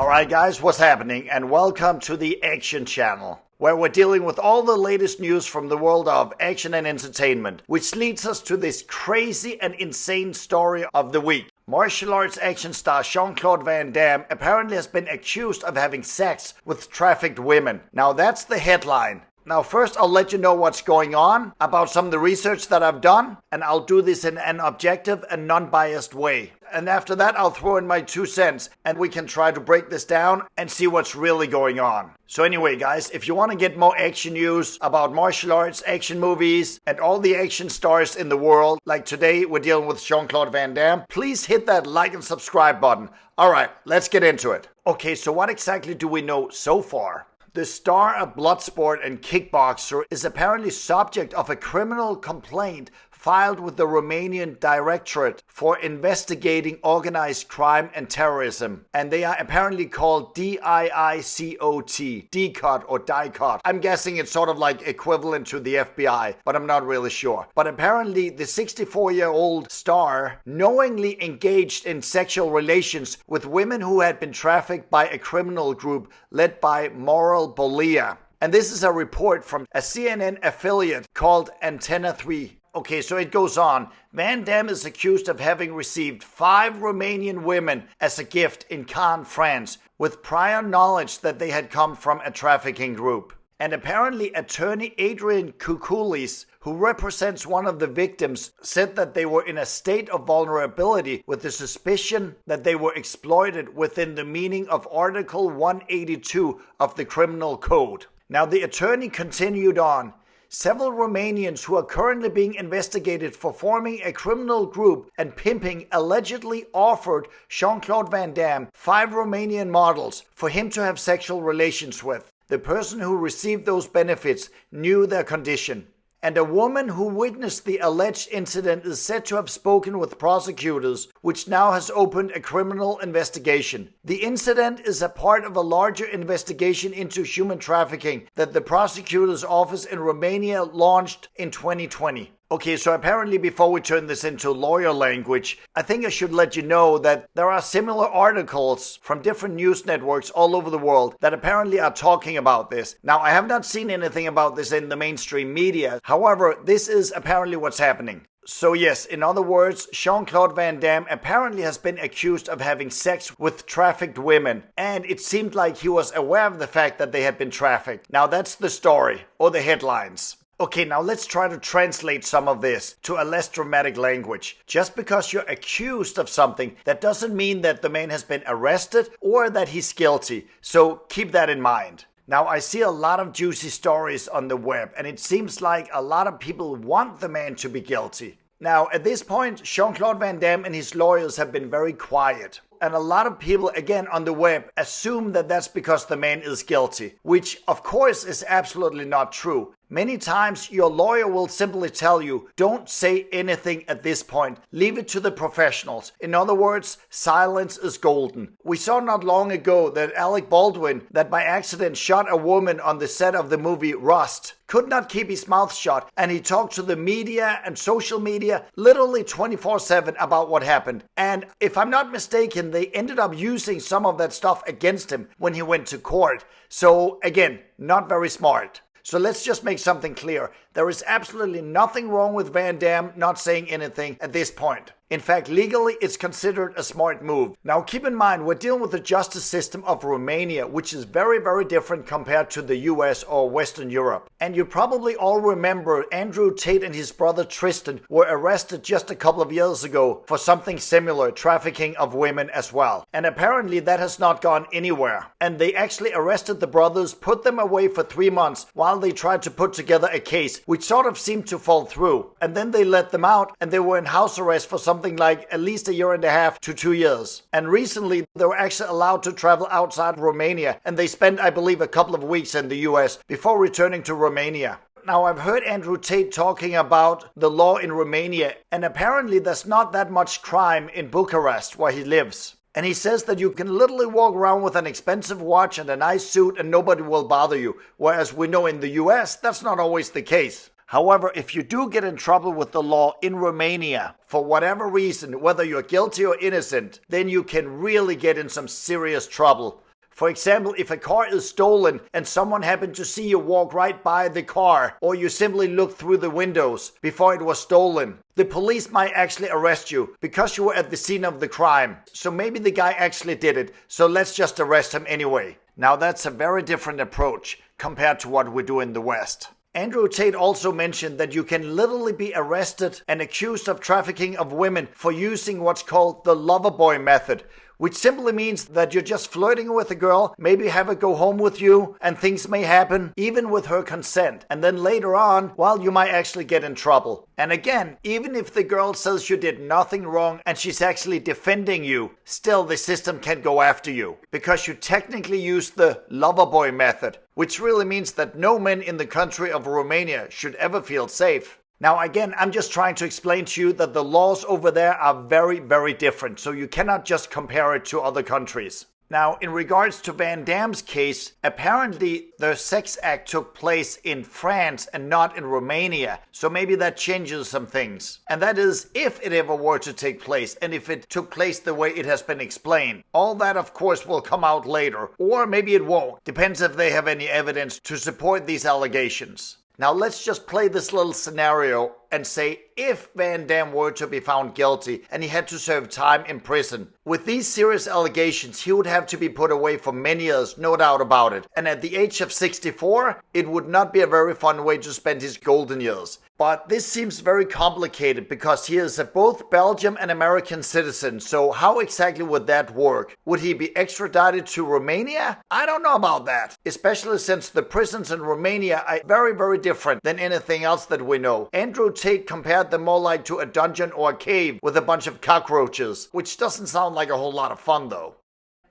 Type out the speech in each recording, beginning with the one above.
Alright guys, what's happening? And welcome to the Action Channel, where we're dealing with all the latest news from the world of action and entertainment, which leads us to this crazy and insane story of the week. Martial arts action star Jean-Claude Van Damme apparently has been accused of having sex with trafficked women. Now that's the headline. Now first I'll let you know what's going on about some of the research that I've done, and I'll do this in an objective and non-biased way. And after that I'll throw in my 2 cents and we can try to break this down and see what's really going on. So anyway guys, if you want to get more action news about martial arts, action movies, and all the action stars in the world, like today we're dealing with Jean-Claude Van Damme, please hit that like and subscribe button. Alright, let's get into it. Okay, so what exactly do we know so far? The star of Bloodsport and kickboxer is apparently subject of a criminal complaint filed with the Romanian Directorate for Investigating Organized Crime and Terrorism. And they are apparently called DIICOT, DCOT or DICOT. I'm guessing it's sort of like equivalent to the FBI, but I'm not really sure. But apparently the 64-year-old star knowingly engaged in sexual relations with women who had been trafficked by a criminal group led by Moral Bolia. And this is a report from a CNN affiliate called Antenna 3. Okay, so it goes on. Van Damme is accused of having received 5 Romanian women as a gift in Cannes, France, with prior knowledge that they had come from a trafficking group. And apparently attorney Adrian Kukulis, who represents one of the victims, said that they were in a state of vulnerability with the suspicion that they were exploited within the meaning of Article 182 of the Criminal Code. Now the attorney continued on. Several Romanians who are currently being investigated for forming a criminal group and pimping allegedly offered Jean-Claude Van Damme 5 Romanian models for him to have sexual relations with. The person who received those benefits knew their condition. And a woman who witnessed the alleged incident is said to have spoken with prosecutors, which now has opened a criminal investigation. The incident is a part of a larger investigation into human trafficking that the prosecutor's office in Romania launched in 2020. Okay, so apparently before we turn this into lawyer language, I think I should let you know that there are similar articles from different news networks all over the world that apparently are talking about this. Now, I have not seen anything about this in the mainstream media. However, this is apparently what's happening. So yes, in other words, Jean-Claude Van Damme apparently has been accused of having sex with trafficked women, and it seemed like he was aware of the fact that they had been trafficked. Now that's the story, or the headlines. Okay, now let's try to translate some of this to a less dramatic language. Just because you're accused of something, that doesn't mean that the man has been arrested or that he's guilty. So keep that in mind. Now, I see a lot of juicy stories on the web, and it seems like a lot of people want the man to be guilty. Now, at this point, Jean-Claude Van Damme and his lawyers have been very quiet. And a lot of people, again, on the web assume that that's because the man is guilty, which of course is absolutely not true. Many times your lawyer will simply tell you, don't say anything at this point. Leave it to the professionals. In other words, silence is golden. We saw not long ago that Alec Baldwin, that by accident shot a woman on the set of the movie Rust, could not keep his mouth shut, and he talked to the media and social media literally 24/7 about what happened. And if I'm not mistaken, they ended up using some of that stuff against him when he went to court. So again, not very smart. So let's just make something clear. There is absolutely nothing wrong with Van Damme not saying anything at this point. In fact, legally, it's considered a smart move. Now, keep in mind, we're dealing with the justice system of Romania, which is very, very different compared to the US or Western Europe. And you probably all remember Andrew Tate and his brother Tristan were arrested just a couple of years ago for something similar, trafficking of women as well. And apparently that has not gone anywhere. And they actually arrested the brothers, put them away for 3 months while they tried to put together a case, which sort of seemed to fall through. And then they let them out and they were in house arrest for something like at least 1.5 to 2 years. And recently they were actually allowed to travel outside Romania, and they spent, I believe, a couple of weeks in the US before returning to Romania. Now, I've heard Andrew Tate talking about the law in Romania, and apparently there's not that much crime in Bucharest where he lives. And he says that you can literally walk around with an expensive watch and a nice suit and nobody will bother you, whereas we know in the US that's not always the case. However, if you do get in trouble with the law in Romania, for whatever reason, whether you're guilty or innocent, then you can really get in some serious trouble. For example, if a car is stolen and someone happened to see you walk right by the car, or you simply looked through the windows before it was stolen, the police might actually arrest you because you were at the scene of the crime. So maybe the guy actually did it, so let's just arrest him anyway. Now that's a very different approach compared to what we do in the West. Andrew Tate also mentioned that you can literally be arrested and accused of trafficking of women for using what's called the lover boy method, which simply means that you're just flirting with a girl, maybe have her go home with you, and things may happen, even with her consent. And then later on, well, you might actually get in trouble. And again, even if the girl says you did nothing wrong and she's actually defending you, still the system can go after you, because you technically used the lover boy method, which really means that no men in the country of Romania should ever feel safe. Now again, I'm just trying to explain to you that the laws over there are very, very different, so you cannot just compare it to other countries. Now, in regards to Van Damme's case, apparently the sex act took place in France and not in Romania, so maybe that changes some things. And that is, if it ever were to take place, and if it took place the way it has been explained. All that, of course, will come out later, or maybe it won't. Depends if they have any evidence to support these allegations. Now let's just play this little scenario and say if Van Damme were to be found guilty and he had to serve time in prison. With these serious allegations, he would have to be put away for many years, no doubt about it. And at the age of 64, it would not be a very fun way to spend his golden years. But this seems very complicated because he is a both Belgian and American citizen, so how exactly would that work? Would he be extradited to Romania? I don't know about that, especially since the prisons in Romania are very, very different than anything else that we know. Andrew Tate compared them more like to a dungeon or a cave with a bunch of cockroaches, which doesn't sound like a whole lot of fun though.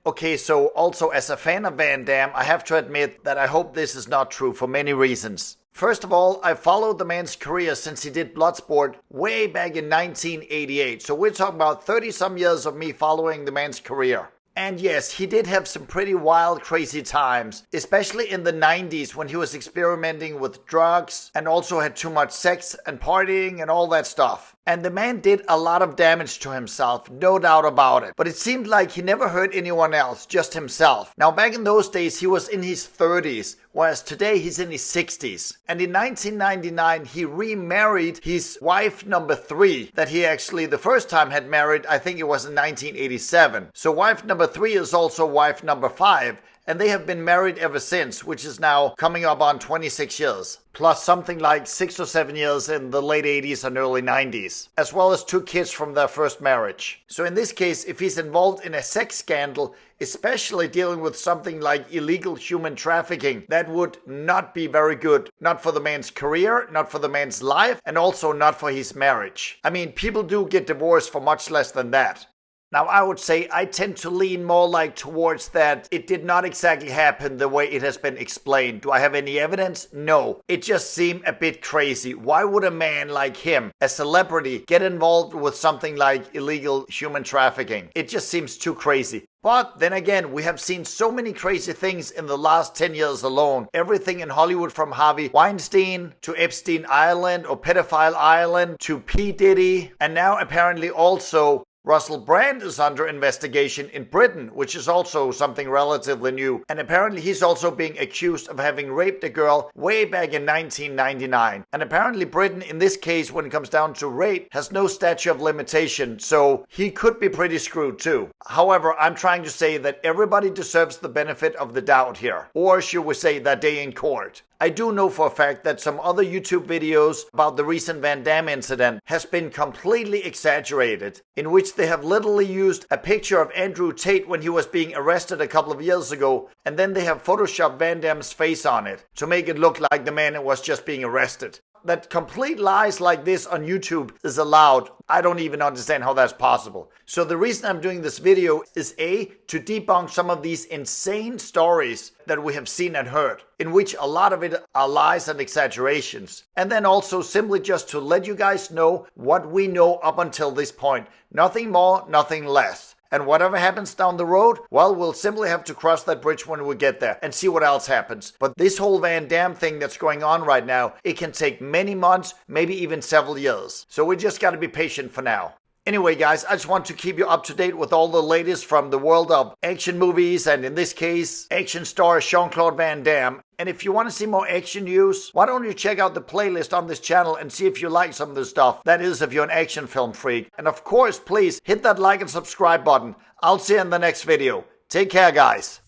Okay, so also as a fan of Van Damme, I have to admit that I hope this is not true for many reasons. First of all, I followed the man's career since he did Bloodsport way back in 1988. So we're talking about 30 some years of me following the man's career. And yes, he did have some pretty wild, crazy times, especially in the 90s when he was experimenting with drugs and also had too much sex and partying and all that stuff. And the man did a lot of damage to himself, no doubt about it. But it seemed like he never hurt anyone else, just himself. Now, back in those days, he was in his 30s, whereas today he's in his 60s. And in 1999, he remarried his wife number 3, that he actually the first time had married, I think it was in 1987. So wife number 3 is also wife number 5. And they have been married ever since, which is now coming up on 26 years. Plus something like 6 or 7 years in the late 80s and early 90s. As well as 2 kids from their first marriage. So in this case, if he's involved in a sex scandal, especially dealing with something like illegal human trafficking, that would not be very good. Not for the man's career, not for the man's life, and also not for his marriage. I mean, people do get divorced for much less than that. Now, I would say I tend to lean more like towards that it did not exactly happen the way it has been explained. Do I have any evidence? No. It just seemed a bit crazy. Why would a man like him, a celebrity, get involved with something like illegal human trafficking? It just seems too crazy. But then again, we have seen so many crazy things in the last 10 years alone. Everything in Hollywood from Harvey Weinstein to Epstein Island or Pedophile Island to P. Diddy. And now apparently also Russell Brand is under investigation in Britain, which is also something relatively new. And apparently he's also being accused of having raped a girl way back in 1999. And apparently Britain, in this case, when it comes down to rape, has no statute of limitation. So he could be pretty screwed too. However, I'm trying to say that everybody deserves the benefit of the doubt here. Or should we say that day in court. I do know for a fact that some other YouTube videos about the recent Van Damme incident has been completely exaggerated, in which they have literally used a picture of Andrew Tate when he was being arrested a couple of years ago, and then they have photoshopped Van Damme's face on it to make it look like the man was just being arrested. That complete lies like this on YouTube is allowed. I don't even understand how that's possible. So the reason I'm doing this video is A, to debunk some of these insane stories that we have seen and heard, in which a lot of it are lies and exaggerations. And then also simply just to let you guys know what we know up until this point. Nothing more, nothing less. And whatever happens down the road, well, we'll simply have to cross that bridge when we get there and see what else happens. But this whole Van Damme thing that's going on right now, it can take many months, maybe even several years. So we just got to be patient for now. Anyway, guys, I just want to keep you up to date with all the latest from the world of action movies, and in this case, action star Jean-Claude Van Damme. And if you want to see more action news, why don't you check out the playlist on this channel and see if you like some of the stuff. That is, if you're an action film freak. And of course, please hit that like and subscribe button. I'll see you in the next video. Take care, guys.